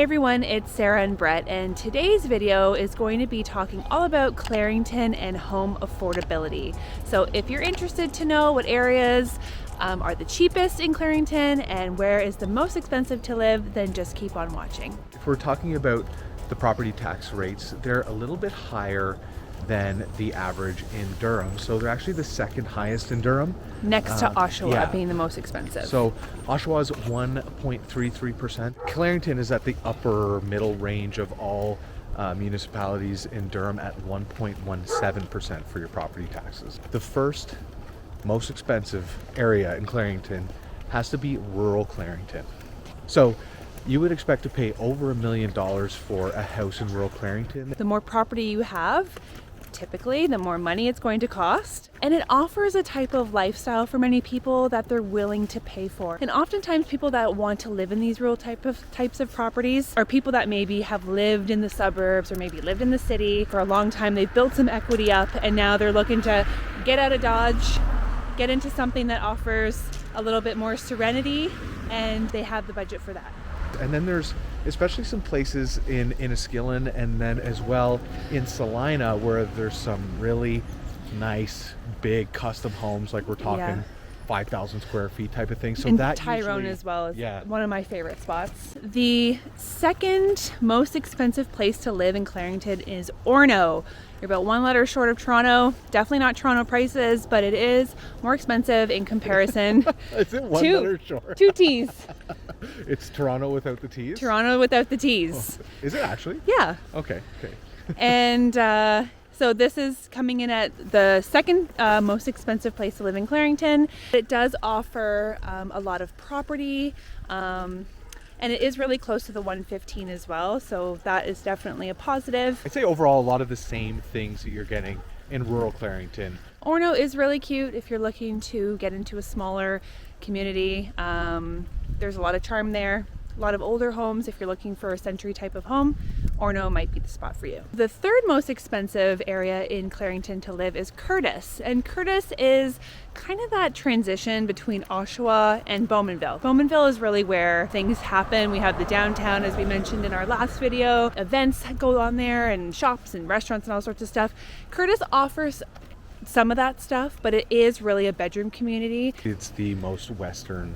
Hey everyone, it's Sarah and Brett, and today's video is going to be talking all about Clarington and home affordability. So if you're interested to know what areas are the cheapest in Clarington and where is the most expensive to live, then just keep on watching. If we're talking about the property tax rates, they're a little bit higher than the average in Durham. So they're actually the second highest in Durham. Next to Oshawa being the most expensive. So Oshawa is 1.33%. Clarington is at the upper middle range of all municipalities in Durham at 1.17% for your property taxes. The first most expensive area in Clarington has to be rural Clarington. So you would expect to pay over $1 million for a house in rural Clarington. The more property you have, typically the more money it's going to cost, and it offers a type of lifestyle for many people that they're willing to pay for. And oftentimes people that want to live in these rural types of properties are people that maybe have lived in the suburbs or maybe lived in the city for a long time. They've built some equity up and now they're looking to get out of Dodge, get into something that offers a little bit more serenity, and they have the budget for that. And then there's especially some places in Enniskillen and then as well in Salina where there's some really nice big custom homes, like we're talking 5,000 square feet type of thing. So and that Tyrone usually, as well is one of my favorite spots. The second most expensive place to live in Clarington is Orno. You're about one letter short of Toronto. Definitely not Toronto prices, but it is more expensive in comparison. Is it one letter short? Two T's. It's Toronto without the T's? Toronto without the T's. Oh, is it actually? Yeah. Okay. And so this is coming in at the second most expensive place to live in Clarington. It does offer a lot of property, and it is really close to the 115 as well, so that is definitely a positive. I'd say overall a lot of the same things that you're getting in rural Clarington. Orno is really cute if you're looking to get into a smaller community. There's a lot of charm there. A lot of older homes. If you're looking for a century type of home, Orno might be the spot for you. The third most expensive area in Clarington to live is Curtis, and Curtis is kind of that transition between Oshawa and Bowmanville. Bowmanville is really where things happen. We have the downtown, as we mentioned in our last video. Events go on there and shops and restaurants and all sorts of stuff. Curtis offers some of that stuff, but it is really a bedroom community. It's the most western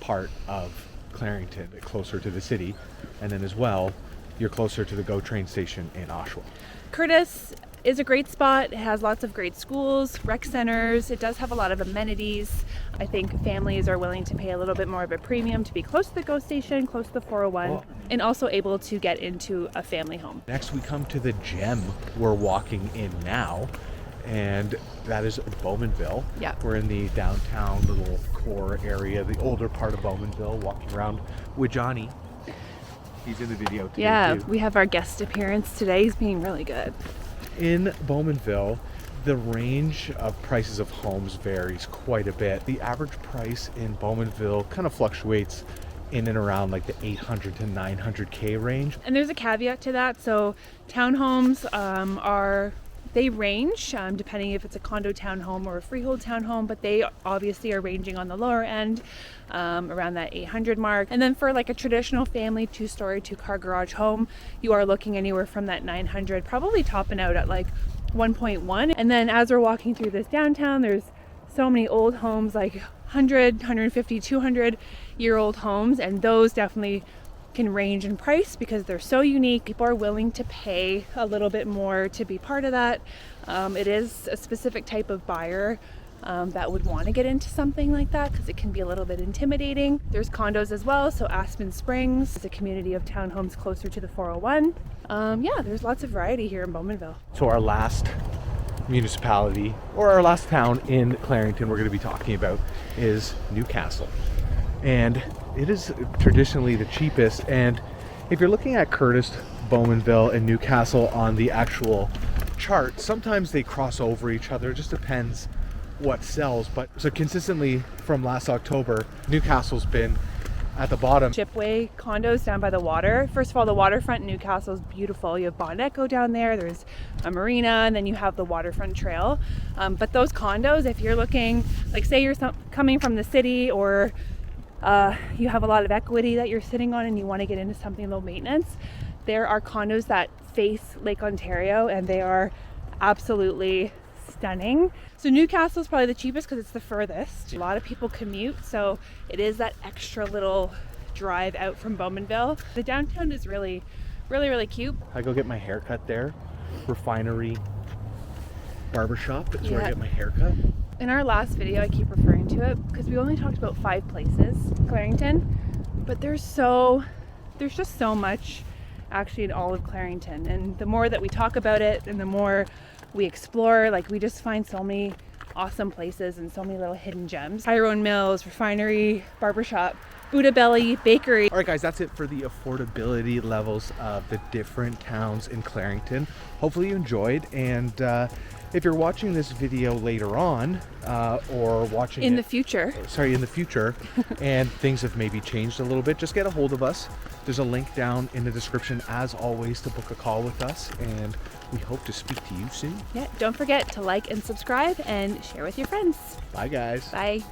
part of Clarington, closer to the city, and then as well you're closer to the GO train station in Oshawa. Curtis is a great spot. It has lots of great schools, rec centers. It does have a lot of amenities. I think families are willing to pay a little bit more of a premium to be close to the GO station, close to the 401, and also able to get into a family home. Next we come to the gem we're walking in now, and that is Bowmanville. Yeah. We're in the downtown little core area, the older part of Bowmanville, walking around with Johnny. He's in the video today too. We have our guest appearance today. He's being really good. In Bowmanville, the range of prices of homes varies quite a bit. The average price in Bowmanville kind of fluctuates in and around like the 800 to 900K range. And there's a caveat to that. So townhomes they range depending if it's a condo townhome or a freehold townhome, but they obviously are ranging on the lower end, around that 800 mark. And then for like a traditional family 2-story 2-car garage home, you are looking anywhere from that 900, probably topping out at like 1.1. And then as we're walking through this downtown, there's so many old homes, like 100, 150, 200 year old homes, and those definitely can range in price because they're so unique. People are willing to pay a little bit more to be part of that. It is a specific type of buyer that would want to get into something like that because it can be a little bit intimidating. There's condos as well, so Aspen Springs is a community of townhomes closer to the 401. There's lots of variety here in Bowmanville. So our last municipality, or our last town in Clarington we're going to be talking about is Newcastle. And it is traditionally the cheapest, and if you're looking at Curtis, Bowmanville, and Newcastle on the actual chart, sometimes they cross over each other. It just depends what sells. But so consistently from last October, Newcastle's been at the bottom. Shipway condos down by the water. First of all, the waterfront in Newcastle is beautiful. You have Bond Echo down there, there's a marina, and then you have the waterfront trail. But those condos, if you're looking, like say you're coming from the city or you have a lot of equity that you're sitting on and you want to get into something low maintenance, there are condos that face Lake Ontario and they are absolutely stunning. So Newcastle is probably the cheapest because it's the furthest. A lot of people commute, so it is that extra little drive out from Bowmanville. The downtown is really cute. I go get my hair cut there. Refinery barbershop is where I get my hair cut. In our last video, I keep referring to it because we only talked about 5 places, Clarington, but there's just so much actually in all of Clarington, and the more that we talk about it and the more we explore, like, we just find so many awesome places and so many little hidden gems. Tyrone Mills, Refinery, Barbershop, Buddha Belly, Bakery. All right, guys, that's it for the affordability levels of the different towns in Clarington. Hopefully you enjoyed, and if you're watching this video later on, or watching in the future, and things have maybe changed a little bit, just get a hold of us. There's a link down in the description, as always, to book a call with us, and we hope to speak to you soon. Yeah, don't forget to like and subscribe and share with your friends. Bye, guys. Bye.